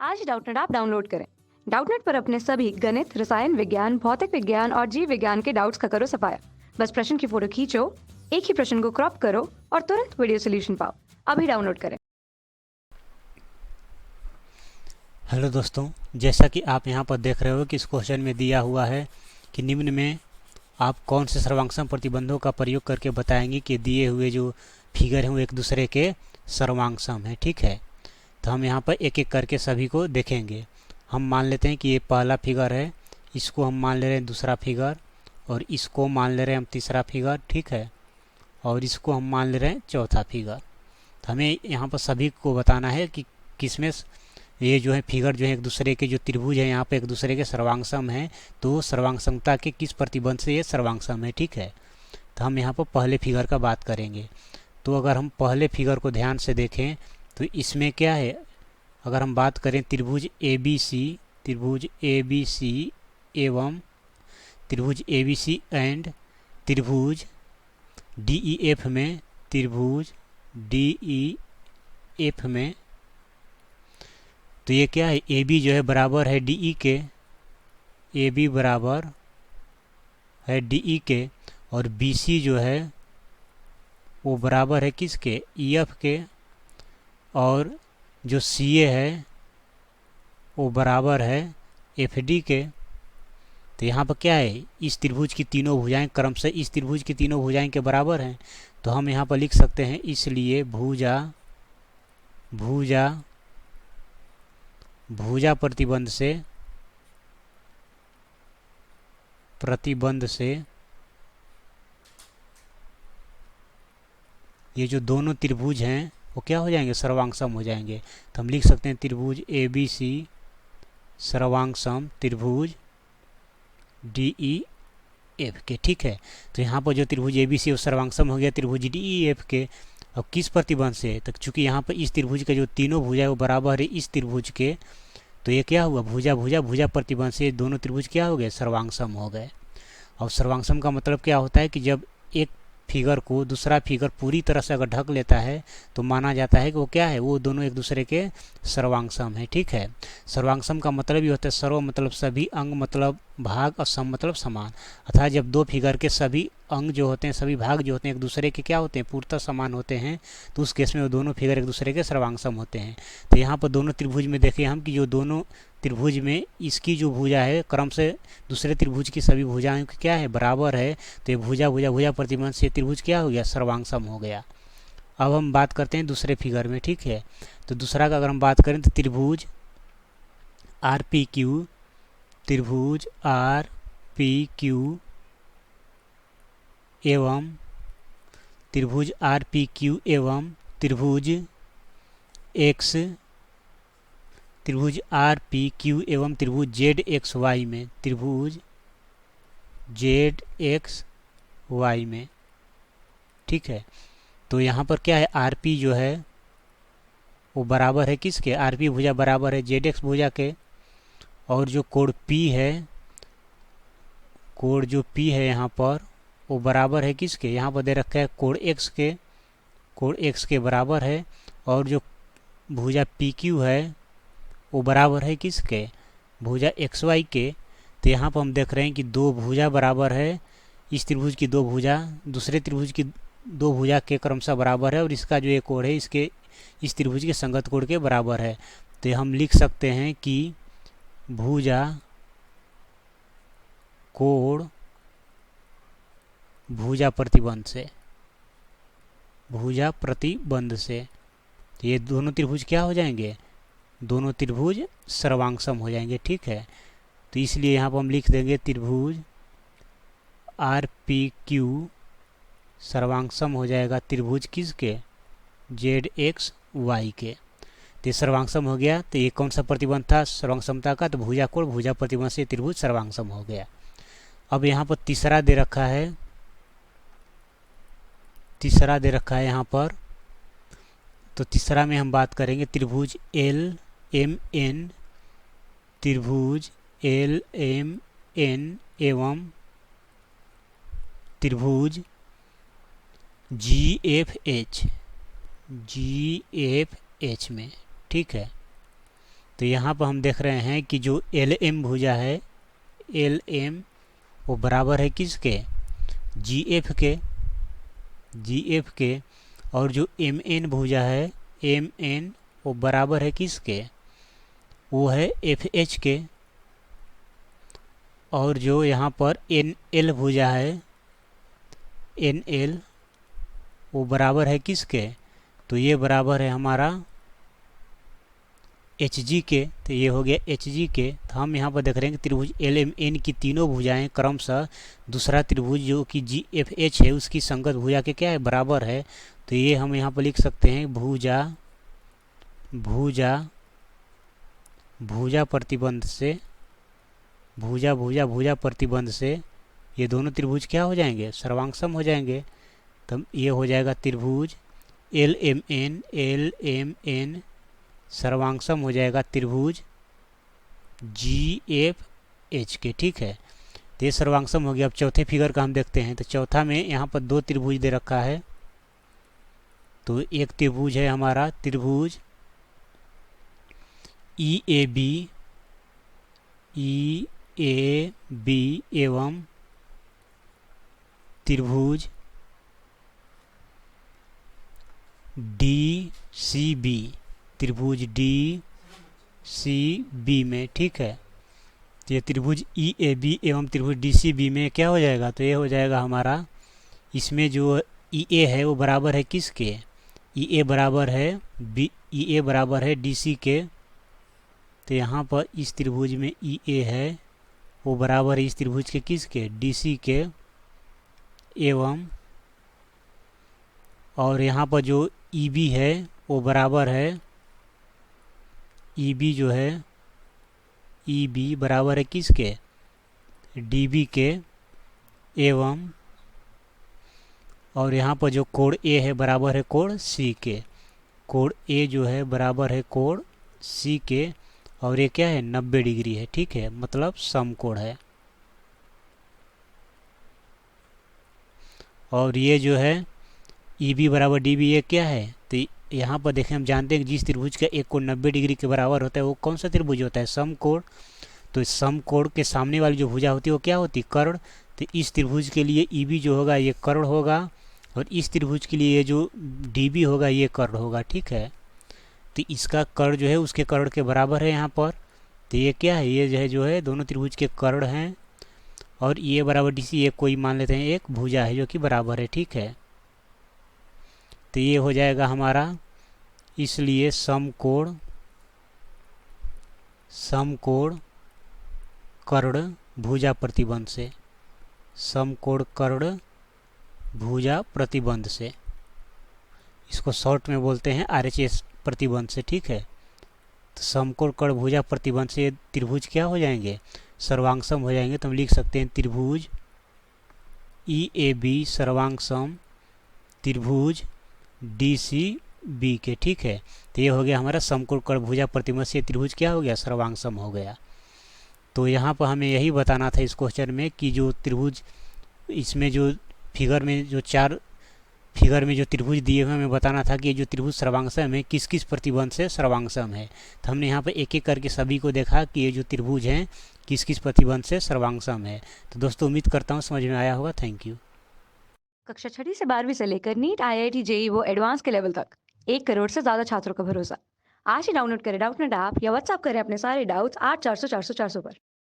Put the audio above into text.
आज Doubtnut app download करें। Doubtnut पर अपने सभी गणित, रसायन विज्ञान, भौतिक विज्ञान और जीव विज्ञान के डाउट्स का करो सफाया। बस प्रश्न की फोटो खींचो, एक ही प्रश्न को क्रॉप करो और तुरंत वीडियो सोल्यूशन पाओ। अभी डाउनलोड करें। हेलो दोस्तों, जैसा कि आप यहाँ पर देख रहे हो कि इस क्वेश्चन में दिया हुआ है कि निम्न में आप कौन से सर्वांगसम प्रतिबंधों का प्रयोग करके बताएंगे कि दिए हुए जो फिगर हैं वो एक दूसरे के सर्वांगसम हैं। ठीक है, तो हम यहाँ पर एक एक करके सभी को देखेंगे। हम मान लेते हैं कि ये पहला फिगर है, इसको हम मान ले रहे हैं दूसरा फिगर, और इसको मान ले रहे हैं हम तीसरा फिगर। ठीक है, और इसको हम मान ले रहे हैं चौथा फिगर। तो हमें यहाँ पर सभी को बताना है कि किसमें ये जो है फिगर जो है एक दूसरे के जो त्रिभुज है यहाँ पे एक दूसरे के सर्वांगसम है, तो सर्वांगसमता के किस प्रतिबंध से ये सर्वांगसम है। ठीक है, तो हम यहाँ पर पहले फिगर का बात करेंगे। तो अगर हम पहले फिगर को ध्यान से देखें तो इसमें क्या है, अगर हम बात करें त्रिभुज ए बी सी एवं त्रिभुज ए बी सी एंड त्रिभुज डी ई एफ में, त्रिभुज डी ई एफ में, तो ये क्या है, ए बी जो है बराबर है डी ई के, ए बी बराबर है डी ई के, और बी सी जो है वो बराबर है किसके, ई एफ के, और जो सी ए है वो बराबर है एफ डी के। तो यहाँ पर क्या है, इस त्रिभुज की तीनों भुजाएं क्रम से इस त्रिभुज की तीनों भुजाएं के बराबर हैं। तो हम यहाँ पर लिख सकते हैं इसलिए भुजा भुजा भुजा प्रतिबंध से ये जो दोनों त्रिभुज हैं वो क्या हो जाएंगे, सर्वांगसम हो जाएंगे। तो हम लिख सकते हैं त्रिभुज ए बी सी सर्वांगसम त्रिभुज डी ई एफ के। ठीक है, तो यहाँ पर जो त्रिभुज ए बी सी वो सर्वांगसम हो गया त्रिभुज डी ई एफ के। अब किस प्रतिबंध से, तो चूंकि यहाँ पर इस त्रिभुज के जो तीनों भुजा है वो बराबर है इस त्रिभुज के, तो ये क्या हुआ, भुजा भुजा भुजा प्रतिबंध से दोनों त्रिभुज क्या हो गए, सर्वांगसम हो गए। और सर्वांगसम का मतलब क्या होता है कि जब एक फिगर को दूसरा फिगर पूरी तरह से अगर ढक लेता है तो माना जाता है कि वो क्या है, वो दोनों एक दूसरे के सर्वांगसम है। ठीक है, सर्वांगसम का मतलब ये होता है सर्व मतलब सभी, अंग मतलब भाग, और सम मतलब समान। अर्थात जब दो फिगर के सभी अंग जो होते हैं, सभी भाग जो होते हैं एक दूसरे के क्या होते हैं, पूर्णतः समान होते हैं, तो उस केस में वो दोनों फिगर एक दूसरे के सर्वांगसम होते हैं। तो यहाँ पर दोनों त्रिभुज में देखें हम कि जो दोनों त्रिभुज में इसकी जो भुजा है क्रम से दूसरे त्रिभुज की सभी भुजाएं क्या है, बराबर है। तो ये भुजा भुजा भुजा प्रतिबंध से त्रिभुज क्या हो गया, सर्वांगसम हो गया। अब हम बात करते हैं दूसरे फिगर में। ठीक है, तो दूसरा का अगर हम बात करें तो त्रिभुज आर पी क्यू, त्रिभुज आर पी क्यू एवं त्रिभुज आर पी क्यू एवं त्रिभुज एक्स, त्रिभुज आर पी क्यू एवं त्रिभुज जेड एक्स वाई में, त्रिभुज जेड एक्स वाई में। ठीक है, तो यहाँ पर क्या है, आर पी जो है वो बराबर है किसके, आर पी भुजा बराबर है जेड एक्स भुजा के, और जो कोण पी है, कोण जो पी है यहाँ पर वो बराबर है किसके, यहाँ पर दे रखा है कोण एक्स के, कोण एक्स के बराबर है। और जो भुजा पी क्यू है वो बराबर है किसके, भुजा एक्स वाई के। तो यहाँ पर हम देख रहे हैं कि दो भुजा बराबर है, इस त्रिभुज की दो भुजा दूसरे त्रिभुज की दो भुजा के क्रमशः बराबर है, और इसका जो एक कोण है इसके इस त्रिभुज के संगत कोण के बराबर है। तो हम लिख सकते हैं कि भुजा कोण भुजा प्रतिबंध से, भुजा प्रतिबंध से, तो ये दोनों त्रिभुज क्या हो जाएंगे, दोनों त्रिभुज सर्वांगसम हो जाएंगे। ठीक है, तो इसलिए यहाँ पर हम लिख देंगे त्रिभुज आर पी क्यू सर्वांगसम हो जाएगा त्रिभुज किसके, जेड एक्स वाई के। तो ये सर्वांगसम हो गया। तो ये कौन सा प्रतिबंध था सर्वांगसमता का, तो भुजा कोण भुजा प्रतिबंध से त्रिभुज सर्वांगसम हो गया। अब यहाँ पर तीसरा दे रखा है, तीसरा दे रखा है यहाँ पर, तो तीसरा में हम बात करेंगे त्रिभुज एल एम एन, त्रिभुज एल एम एन एवं त्रिभुज जी एफ एच में। ठीक है, तो यहाँ पर हम देख रहे हैं कि जो एल एम भुजा है, एल एम वो बराबर है किसके, जी एफ के, और जो एम एन भुजा है, एम एन वो बराबर है किसके, वो है एफ एच के, और जो यहाँ पर एन एल भुजा है, एन एल वो बराबर है किसके, तो ये बराबर है हमारा एच जी के। तो ये हो गया एच जी के। तो हम यहाँ पर देख रहे हैं कि त्रिभुज एल एम एन की तीनों भुजाएं क्रमशः दूसरा त्रिभुज जो कि जी एफ एच है उसकी संगत भुजा के क्या है, बराबर है। तो ये हम यहाँ पर लिख सकते हैं भुजा भुजा भुजा प्रतिबंध से, भुजा प्रतिबंध से ये दोनों त्रिभुज क्या हो जाएंगे, सर्वांगसम हो जाएंगे। तो ये हो जाएगा त्रिभुज एल एम एन सर्वांगसम हो जाएगा त्रिभुज जी एफ एच के। ठीक है, तो ये सर्वांगसम हो गया। अब चौथे फिगर का हम देखते हैं। तो चौथा में यहाँ पर दो त्रिभुज दे रखा है। तो एक त्रिभुज है हमारा त्रिभुज ई ए बी एवं त्रिभुज डी सी बी, त्रिभुज डी सी बी में। ठीक है, तो ये त्रिभुज ई ए बी एवं त्रिभुज डी सी बी में क्या हो जाएगा, तो ये हो जाएगा हमारा, इसमें जो ई ए है वो बराबर है किसके, ई ए बराबर है डी सी के। तो यहाँ पर इस त्रिभुज में ई ए है वो बराबर है इस त्रिभुज के किसके, डी सी के, एवं और यहाँ पर जो ई बी है वो बराबर है, ई बी जो है, ई बी बराबर है किसके, डी बी के, एवं और यहाँ पर जो कोण ए है बराबर है कोण सी के, कोण ए जो है बराबर है कोण सी के, और ये क्या है 90 डिग्री है। ठीक है, मतलब समकोण है। और ये जो है ई बी बराबर डी बी, ये क्या है, तो यहाँ पर देखें हम जानते हैं कि जिस त्रिभुज का एक कोण 90 डिग्री के बराबर होता है वो कौन सा त्रिभुज होता है, समकोण। तो इस समकोण के सामने वाली जो भुजा होती है वो क्या होती है, कर्ण। तो इस त्रिभुज के लिए ई बी जो होगा ये कर्ण होगा, और इस त्रिभुज के लिए ये जो डी बी होगा ये कर्ण होगा। ठीक है, तो इसका कर्ण जो है उसके कर्ण के बराबर है यहाँ पर। तो ये क्या है, ये जो है दोनों त्रिभुज के कर्ण हैं, और ये बराबर डी सी, ये कोई मान लेते हैं एक भुजा है जो कि बराबर है। ठीक है, तो ये हो जाएगा हमारा, इसलिए समकोण कर्ण भुजा प्रतिबंध से, समकोण कर्ण भुजा प्रतिबंध से, इसको शॉर्ट में बोलते हैं RHS प्रतिबंध से। ठीक है, तो समकोण कर्ण भुजा प्रतिबंध से त्रिभुज क्या हो जाएंगे, सर्वांगसम हो जाएंगे। तो हम लिख सकते हैं त्रिभुज ई ए बी सर्वांगसम त्रिभुज डी सी बी के। ठीक है, तो ये हो गया हमारा समकोण कर्ण भुजा प्रतिबंध से त्रिभुज क्या हो गया, सर्वांगसम हो गया। तो यहाँ पर हमें यही बताना था इस क्वेश्चन में कि जो त्रिभुज इसमें जो फिगर में जो चार फिगर में जो त्रिभुज दिए हुए हमें बताना था कि ये जो त्रिभुज सर्वांगसम है किस किस प्रतिबंध से सर्वांगसम है। तो हमने यहाँ पर एक एक करके सभी को देखा कि ये जो त्रिभुज हैं किस किस प्रतिबंध से सर्वांगसम है। तो दोस्तों उम्मीद करता हूँ समझ में आया होगा। Thank you. कक्षा 6वीं से 12वीं से लेकर नीट IIT JEE वो एडवांस के लेवल तक 1 करोड़ से ज़्यादा छात्रों का भरोसा। आज ही डाउनलोड करें डाउटनेट ऐप या व्हाट्सएप करें अपने सारे डाउट्स 8400 400 400 पर।